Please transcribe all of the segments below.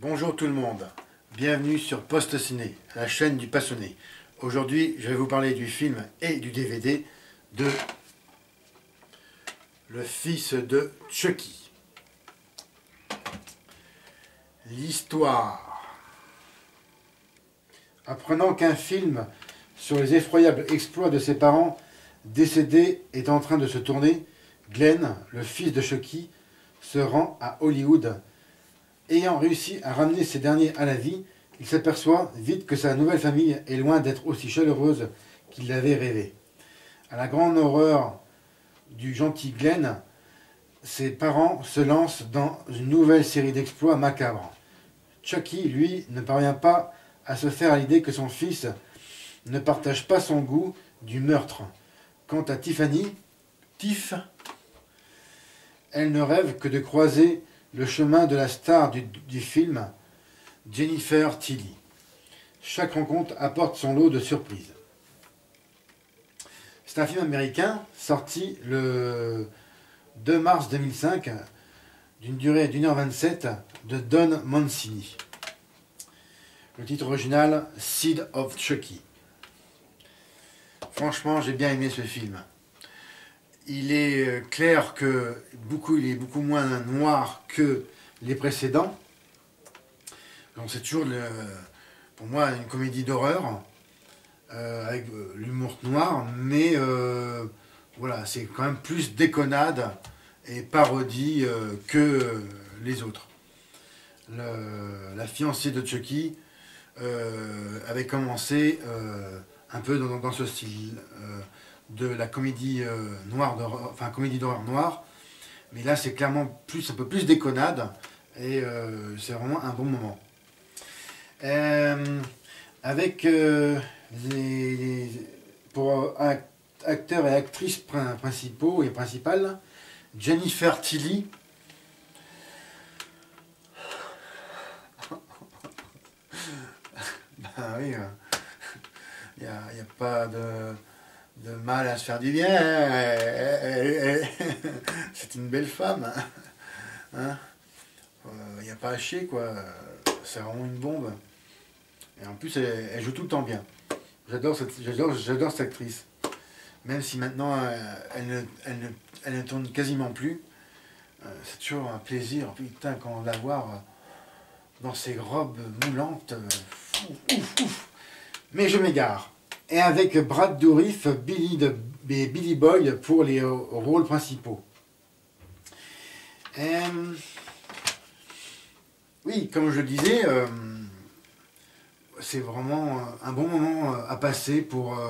Bonjour tout le monde, bienvenue sur Post Ciné, la chaîne du passionné. Aujourd'hui, je vais vous parler du film et du DVD de Le fils de Chucky. L'histoire. Apprenant qu'un film sur les effroyables exploits de ses parents décédés est en train de se tourner, Glenn, le fils de Chucky, se rend à Hollywood. Ayant réussi à ramener ces derniers à la vie, il s'aperçoit vite que sa nouvelle famille est loin d'être aussi chaleureuse qu'il l'avait rêvé. À la grande horreur du gentil Glenn, ses parents se lancent dans une nouvelle série d'exploits macabres. Chucky, lui, ne parvient pas à se faire à l'idée que son fils ne partage pas son goût du meurtre. Quant à Tiffany, Tiff, elle ne rêve que de croiser le chemin de la star du film, Jennifer Tilly. Chaque rencontre apporte son lot de surprises. C'est un film américain sorti le 2 mars 2005 d'une durée d'1h27 de Don Mancini. Le titre original, Seed of Chucky. Franchement, j'ai bien aimé ce film. Il est clair que il est beaucoup moins noir que les précédents. Donc c'est toujours, pour moi, une comédie d'horreur avec l'humour noir, mais voilà, c'est quand même plus déconnade et parodie que les autres. La fiancée de Chucky avait commencé un peu dans ce style de la comédie comédie d'horreur noire, mais là c'est clairement un peu plus déconnade et c'est vraiment un bon moment. Avec pour acteurs et actrices principaux et principales, Jennifer Tilly, ben oui, il n'y a pas de mal à se faire du bien, c'est une belle femme, hein. Il n'y a pas à chier, quoi, c'est vraiment une bombe, et en plus elle joue tout le temps bien. J'adore cette actrice, même si maintenant elle ne tourne quasiment plus, c'est toujours un plaisir, putain, quand on la voit dans ses robes moulantes, ouf. Mais je m'égare. Et avec Brad Dourif, Billy Boyd pour les rôles principaux. Oui, comme je le disais, c'est vraiment un bon moment à passer pour...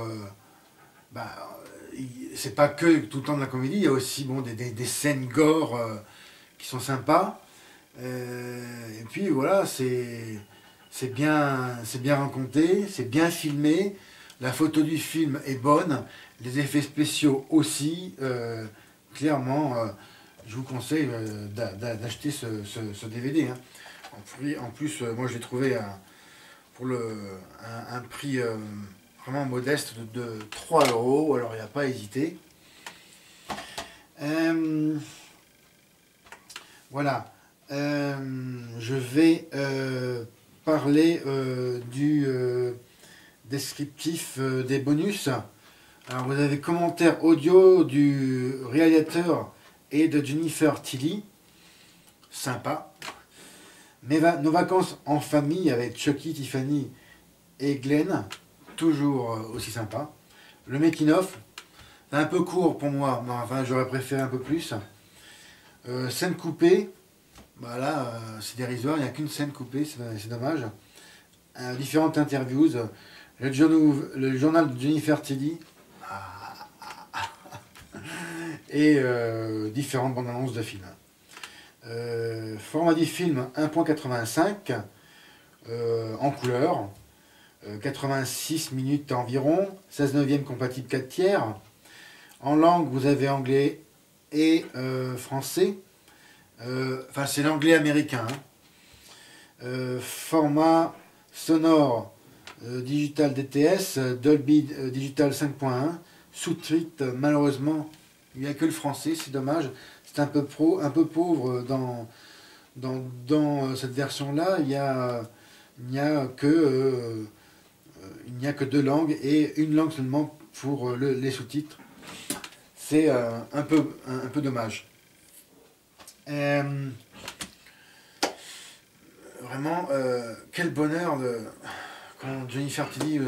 c'est pas que tout le temps de la comédie, il y a aussi des scènes gore qui sont sympas. Et puis voilà, c'est bien raconté, c'est bien filmé. La photo du film est bonne, les effets spéciaux aussi. Clairement, je vous conseille d'acheter ce DVD. Hein. En plus, moi je l'ai trouvé pour un prix vraiment modeste de 3 €, alors il n'y a pas à hésiter. Voilà, je vais parler du descriptif des bonus. Alors vous avez commentaire audio du réalisateur et de Jennifer Tilly, sympa. Nos vacances en famille avec Chucky, Tiffany et Glenn, toujours aussi sympa. Le making-of, c'est un peu court pour moi, mais enfin j'aurais préféré un peu plus. Scène coupée, voilà, c'est dérisoire, il n'y a qu'une scène coupée, c'est dommage. Différentes interviews, le journal de Jennifer Tilly, et différentes bandes annonces de films. Format du film 1.85 en couleur, 86 minutes environ, 16 neuvième compatible 4 tiers. En langue, vous avez anglais et français. Enfin, c'est l'anglais américain. Hein. Format sonore digital DTS, Dolby Digital 5.1. Sous-titres, malheureusement, il n'y a que le français, c'est dommage. C'est un peu pauvre dans cette version-là, il n'y a que, il n'y a que 2 langues et une langue seulement pour les sous-titres. C'est un peu dommage. Vraiment, quel bonheur quand Jennifer Tilly,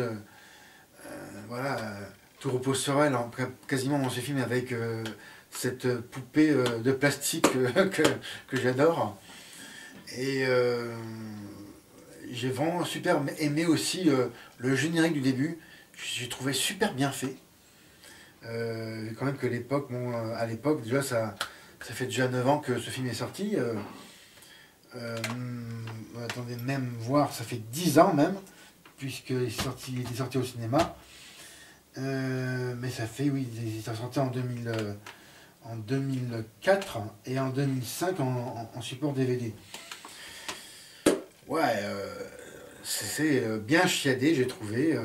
voilà, tout repose sur elle, quasiment dans ce film avec cette poupée de plastique que j'adore. Et j'ai vraiment super aimé aussi le générique du début. J'ai trouvé super bien fait. Quand même que l'époque, bon, à l'époque, déjà ça fait déjà 9 ans que ce film est sorti. Attendez, même voir, ça fait 10 ans même, puisqu'il il était sorti au cinéma. Mais ça fait, oui, il est sorti en 2004 et en 2005 en support DVD. Ouais, c'est bien chiadé, j'ai trouvé.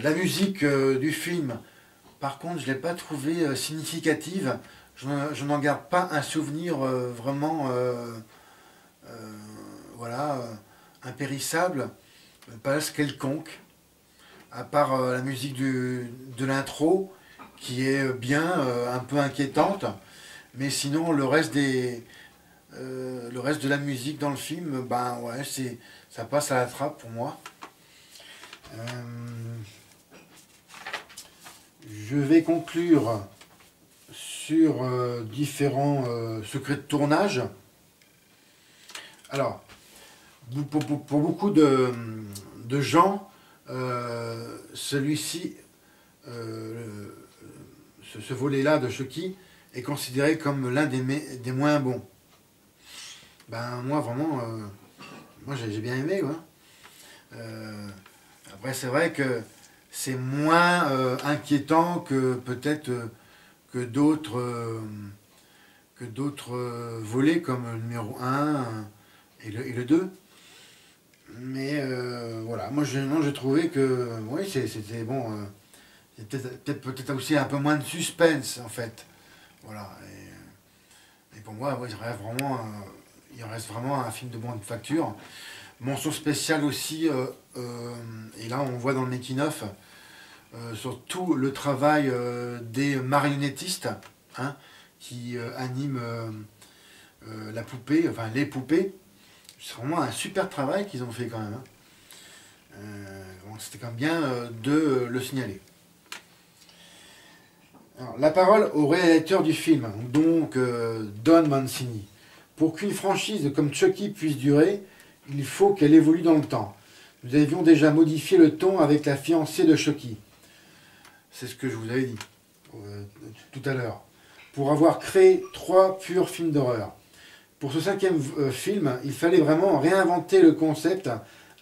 La musique du film, par contre, je ne l'ai pas trouvée significative. Je n'en garde pas un souvenir vraiment voilà, impérissable, pas quelconque, à part la musique de l'intro, qui est bien, un peu inquiétante, mais sinon le reste de la musique dans le film, ben ouais, ça passe à la trappe pour moi. Je vais conclure sur différents secrets de tournage. Alors, pour beaucoup de gens, celui-ci, ce volet-là de Chucky, est considéré comme l'un des moins bons. Ben moi vraiment, moi j'ai bien aimé. Ouais. Après c'est vrai que c'est moins inquiétant que peut-être que d'autres volets comme le numéro 1 et le 2. Mais voilà, moi j'ai trouvé que oui, c'était bon. Peut-être aussi un peu moins de suspense en fait. Voilà. Et pour moi, ouais, il reste vraiment un film de bonne facture. Mention spéciale aussi, et là on voit dans le making-of, sur tout le travail des marionnettistes, hein, qui animent la poupée, enfin les poupées. C'est vraiment un super travail qu'ils ont fait quand même. Hein. Bon, c'était quand même bien de le signaler. Alors, la parole au réalisateur du film, donc Don Mancini. Pour qu'une franchise comme Chucky puisse durer, il faut qu'elle évolue dans le temps. Nous avions déjà modifié le ton avec la fiancée de Chucky. C'est ce que je vous avais dit tout à l'heure. Pour avoir créé 3 purs films d'horreur. Pour ce 5e film, il fallait vraiment réinventer le concept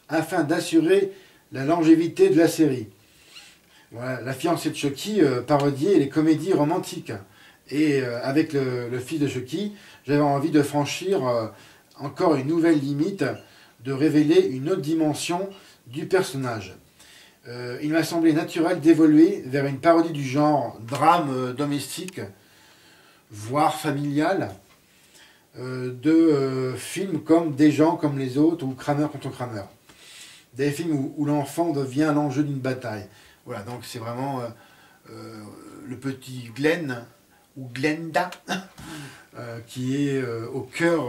afin d'assurer la longévité de la série. Voilà, la fiancée de Chucky parodiait les comédies romantiques. Et avec le fils de Chucky, j'avais envie de franchir encore une nouvelle limite, de révéler une autre dimension du personnage. Il m'a semblé naturel d'évoluer vers une parodie du genre drame domestique, voire familial, de films comme Des gens comme les autres ou Kramer contre Kramer. Des films où l'enfant devient l'enjeu d'une bataille. Voilà, donc c'est vraiment le petit Glenn, ou Glenda, qui est au cœur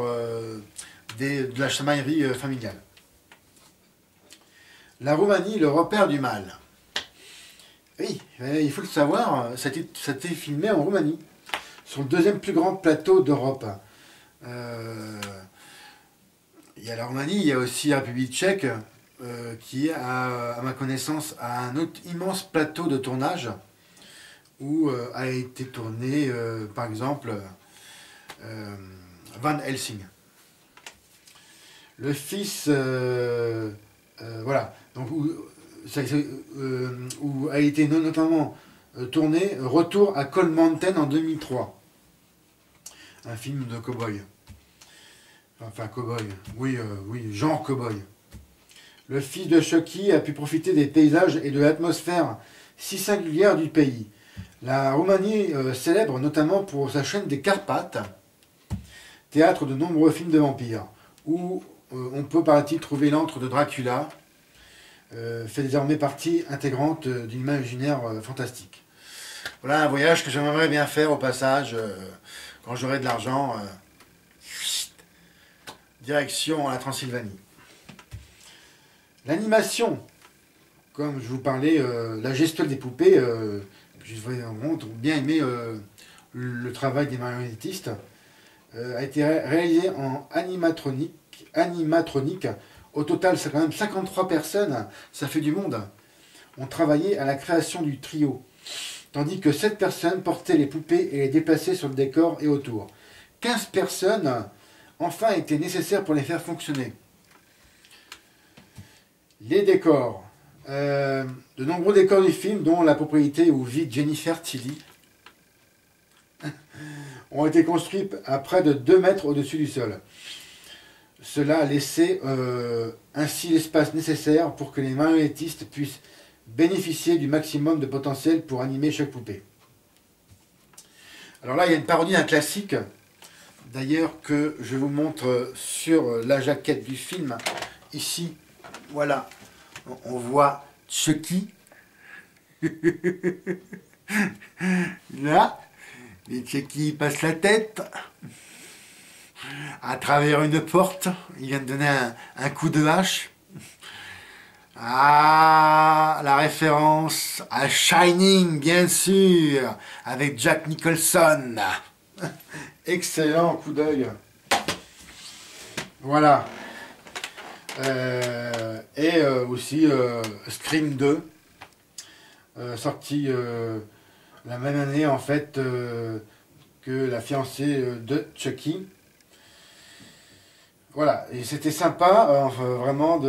de la chamaillerie familiale. La Roumanie, le repère du mal. Oui, il faut le savoir, ça a été filmé en Roumanie, sur le 2e plus grand plateau d'Europe. Il y a la Roumanie, il y a aussi la République tchèque, qui, à ma connaissance, a un autre immense plateau de tournage où a été tourné, par exemple, Van Helsing. Le fils, voilà, donc où a été notamment tourné Retour à Cold Mountain en 2003. Un film de cow-boy. Enfin, cow-boy, oui, genre cow-boy. Le fils de Chucky a pu profiter des paysages et de l'atmosphère si singulière du pays. La Roumanie célèbre notamment pour sa chaîne des Carpates, théâtre de nombreux films de vampires, où on peut, paraît-il, trouver l'antre de Dracula, fait désormais partie intégrante d'une imaginaire fantastique. Voilà un voyage que j'aimerais bien faire au passage, quand j'aurai de l'argent, direction la Transylvanie. L'animation, comme je vous parlais, la gestuelle des poupées, j'ai vraiment bien aimé le travail des marionnettistes, a été réalisé en animatronique. Au total, c'est quand même 53 personnes, ça fait du monde, ont travaillé à la création du trio, tandis que 7 personnes portaient les poupées et les déplaçaient sur le décor et autour. 15 personnes, enfin, étaient nécessaires pour les faire fonctionner. Les décors. De nombreux décors du film, dont la propriété où vit Jennifer Tilly, ont été construits à près de 2 mètres au-dessus du sol. Cela a laissé ainsi l'espace nécessaire pour que les marionnettistes puissent bénéficier du maximum de potentiel pour animer chaque poupée. Alors là, il y a une parodie d'un classique, d'ailleurs, que je vous montre sur la jaquette du film. Ici, voilà, on voit Chucky. Là, et Chucky passe la tête à travers une porte. Il vient de donner un coup de hache. Ah, la référence à Shining, bien sûr, avec Jack Nicholson. Excellent coup d'œil. Voilà. Et aussi Scream 2, sorti la même année en fait que la fiancée de Chucky. Voilà, et c'était sympa, enfin, vraiment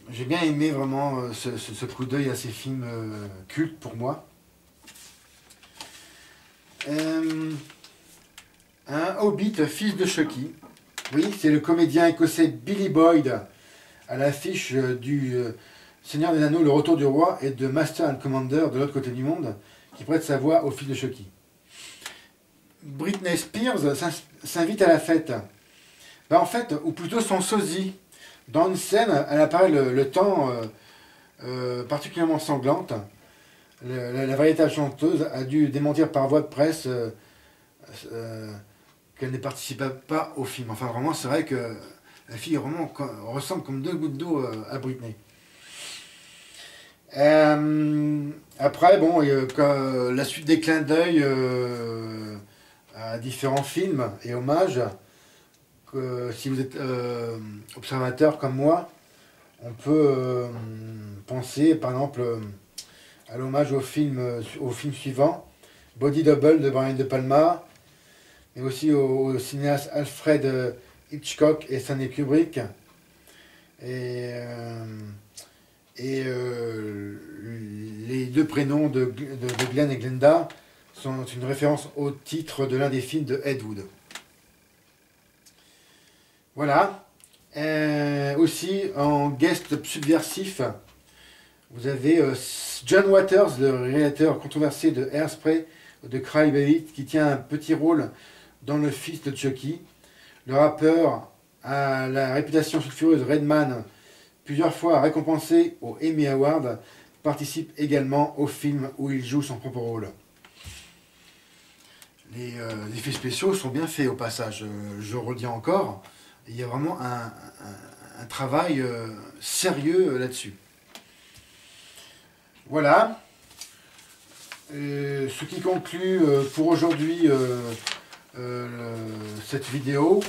j'ai bien aimé vraiment ce coup d'œil à ces films cultes pour moi. Un Hobbit, fils de Chucky. Oui, c'est le comédien écossais Billy Boyd à l'affiche du Seigneur des Anneaux, Le Retour du Roi, et de Master and Commander de l'autre côté du monde, qui prête sa voix au fils de Chucky. Britney Spears s'invite à la fête. Ben, en fait, ou plutôt son sosie. Dans une scène, elle apparaît le temps particulièrement sanglante. La véritable chanteuse a dû démentir par voie de presse qu'elle ne participait pas au film. Enfin, vraiment, c'est vrai que la fille vraiment ressemble comme 2 gouttes d'eau à Britney. Après, bon, la suite des clins d'œil à différents films et hommages. Si vous êtes observateur comme moi, on peut penser par exemple à l'hommage au film suivant, Body Double de Brian De Palma, mais aussi au cinéaste Alfred Hitchcock et Stanley Kubrick. Et les 2 prénoms de Glenn et Glenda sont une référence au titre de l'un des films de Ed Wood. Voilà. Aussi, en guest subversif, vous avez John Waters, le réalisateur controversé de Hairspray, de Cry Baby, qui tient un petit rôle dans le fils de Chucky. Le rappeur à la réputation sulfureuse Redman, plusieurs fois récompensé au Emmy Award, participe également au film où il joue son propre rôle. Les effets spéciaux sont bien faits au passage, je redis encore. Il y a vraiment un travail sérieux là-dessus. Voilà. Ce qui conclut pour aujourd'hui cette vidéo.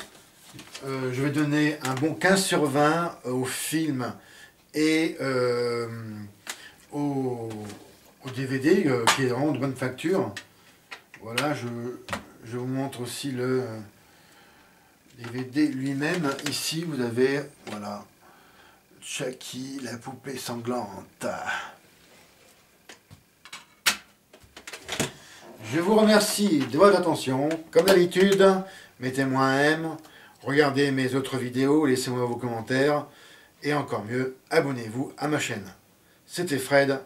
Je vais donner un bon 15 sur 20 au film et au DVD qui est vraiment de bonne facture. Voilà, je vous montre aussi le DVD lui-même. Ici, vous avez, voilà, Chucky, la poupée sanglante. Je vous remercie de votre attention. Comme d'habitude, mettez-moi un M, regardez mes autres vidéos, laissez-moi vos commentaires, et encore mieux, abonnez-vous à ma chaîne. C'était Fred.